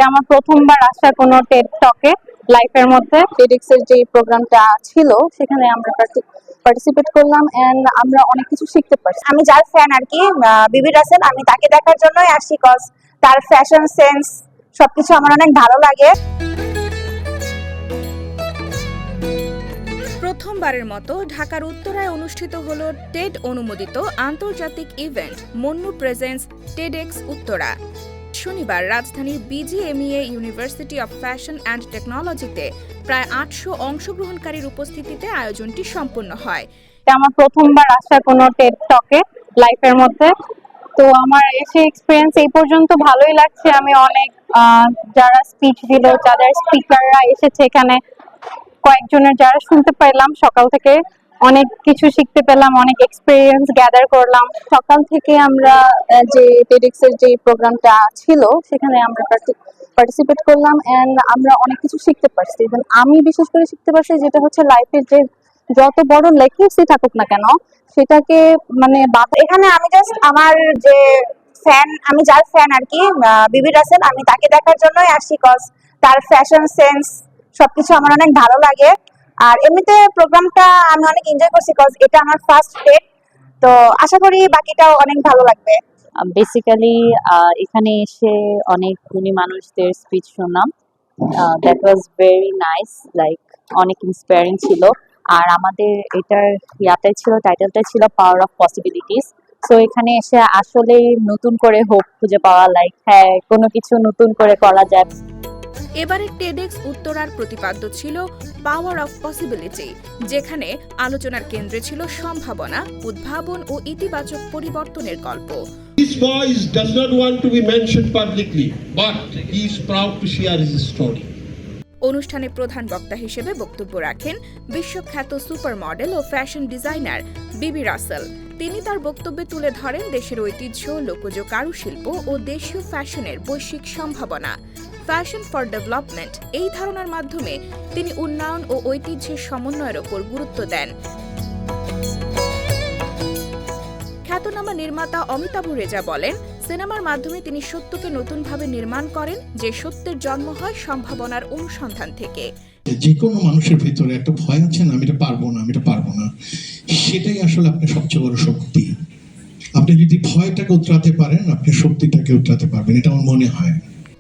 আমার প্রথমবার আসা কোনো টেড টকে লাইফের মধ্যে টেডএক্স এর যে প্রোগ্রামটা ছিল সেখানে আমরা পার্টিসিপেট করলাম এন্ড আমরা অনেক কিছু শিখতে পারছি। আমি যার ফ্যান আর কি বিবি রাসেল, আমি তাকে দেখার জন্যই আসি, কজ তার ফ্যাশন সেন্স সবকিছু আমার অনেক ভালো লাগে। প্রথমবারের মতো ঢাকার উত্তরায় অনুষ্ঠিত হল টেড অনুমোদিত আন্তর্জাতিক event Monno presence TEDx Uttara. শনিবার রাজধানীর BGMEA university of fashion and টেকনোলজিতে প্রায় ৮০০ অংশগ্রহণকারীর উপস্থিতিতে আয়োজনটি সম্পন্ন হয়। আমার প্রথমবার আসা কোনো টেড টকে লাইফের মধ্যে, তো আমার এসে এক্সপিরিয়েন্স এই পর্যন্ত ভালোই লাগছে। আমি অনেক যারা স্পিচ দিল, যাদের স্পিকাররা এসেছে এখানে, কয়েকজনের যারা শুনতে পাইলাম, সকাল থেকে অনেক কিছু শিখতে পেলাম, অনেক এক্সপিরিয়েন্স গ্যাদার করলাম। সকাল থেকে আমরা যে টেডএক্স এর যে প্রোগ্রামটা ছিল সেখানে আমরা পার্টিসিপেট করলাম এন্ড আমরা অনেক কিছু শিখতে পারছি। ইভেন আমি বিশেষ করে শিখতে পারছি যেটা হচ্ছে লাইফের যে যত বড় লেখেছি থাকুক না কেন সেটাকে মানে এখানে আমি জাস্ট আমার যে ফ্যান, আমি যার ফ্যান আর কি বিবি রাসেল, আমি তাকে দেখার জন্যই আসি, কজ তার ফ্যাশন সেন্স সবকিছু আমার অনেক ভালো লাগে। আর এমনিতে প্রোগ্রামটা আমি অনেক এনজয় করছি, কজ এটা আমার ফার্স্ট ডেট, তো আশা করি বাকিটাও অনেক ভালো লাগবে। বেসিক্যালি এখানে এসে অনেক গুণী মানুষদের স্পিচ শুনলাম। That was very nice, like অনেক ইন্সপায়ারিং ছিল। আর আমাদের এটার টাইটেলটা ছিল পাওয়ার অফ পসিবিলিটিস। সো এখানে এসে আসলে নতুন করে হোপ খুঁজে পাওয়া, লাইক হ্যাঁ কোনো কিছু নতুন করে করা যায়। এবারের টেডএক্স উত্তরার প্রতিপাদ্য ছিল পাওয়ার অফ পসিবিলিটি, যেখানে আলোচনার কেন্দ্রে ছিল সম্ভাবনা, উদ্ভাবন ও ইতিবাচক পরিবর্তনের গল্প। His voice does not want to be mentioned publicly, but he is proud to share his story. অনুষ্ঠানে প্রধান বক্তা হিসেবে বক্তব্য রাখেন বিশ্বখ্যাত সুপার মডেল ও ফ্যাশন ডিজাইনার বিবি রাসেল। তিনি তার বক্তব্যে তুলে ধরেন দেশের ঐতিহ্য, লোকজ কারুশিল্প ও দেশীয় ফ্যাশনের বৈশ্বিক সম্ভাবনা। ফ্যাশন ফর ডেভেলপমেন্ট এই ধারণার মাধ্যমে তিনি উন্নয়ন ও ঐতিহ্যের সমন্বয়ের ওপর গুরুত্ব দেন। খ্যাতনামা নির্মাতা অমিতাভ রেজা বলেন, সিনেমার মাধ্যমে তিনি সত্যকে নতুনভাবে নির্মাণ করেন, যে সত্যের জন্ম হয় সম্ভাবনার অনুসন্ধান থেকে। যে কোনো মানুষের ভিতরে একটা ভয় আছে না, আমি এটা পারবো না, সেটাই আসলে আপনার সবচেয়ে বড় শক্তি। আপনি যদি ভয়টাকে উতরাতে পারেন, আপনি শক্তিটাকে উতরাতে পারবেন, এটা আমার মনে হয়।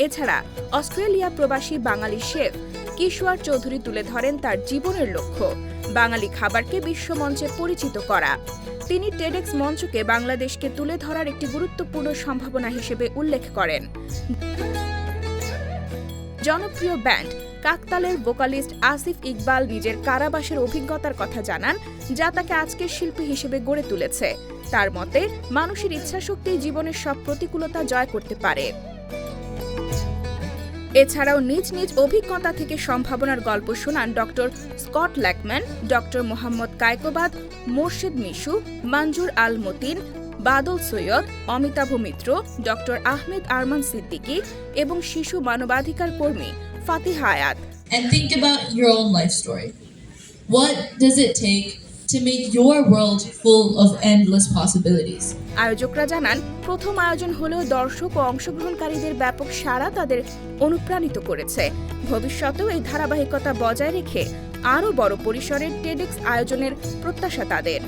এছাড়া অস্ট্রেলিয়া প্রবাসী বাঙালি শেফ কিশোর চৌধুরী তুলে ধরেন তার জীবনের লক্ষ্য, বাঙালি খাবারকে বিশ্বমঞ্চে পরিচিত করা। তিনি টেডএক্স মঞ্চকে বাংলাদেশকে তুলে ধরার একটি গুরুত্বপূর্ণ সম্ভাবনা হিসেবে উল্লেখ করেন। জনপ্রিয় ব্যান্ড কাকতালের ভোকালিস্ট আসিফ ইকবাল নিজের কারাবাসের অভিজ্ঞতার কথা জানান, যা তাকে আজকের শিল্পী হিসেবে গড়ে তুলেছে। তার মতে, মানুষের ইচ্ছাশক্তি জীবনের সব প্রতিকূলতা জয় করতে পারে। এছাড়াও নিজ নিজ অভিজ্ঞতা থেকে সম্ভাবনার গল্প শোনান doctor Scott Lackman, doctor Mohammad Kaikobad, Morshed Mishu, Manzur Al Matin, Badal Syed, Amitabh Mitra, doctor Ahmed Arman Siddiqui এবং শিশু মানবাধিকার কর্মী ফাতিহা আয়াত। And think about your own life story. What does it take to make your world full of endless possibilities? আয়োজকরা জানান, প্রথম আয়োজন হলেও দর্শক ও অংশগ্রহণকারীদের ব্যাপক সাড়া তাদের অনুপ্রাণিত করেছে। ভবিষ্যতেও এই ধারাবাহিকতা বজায় রেখে আরও বড় পরিসরের টেডএক্স আয়োজনের প্রত্যাশা তাদের।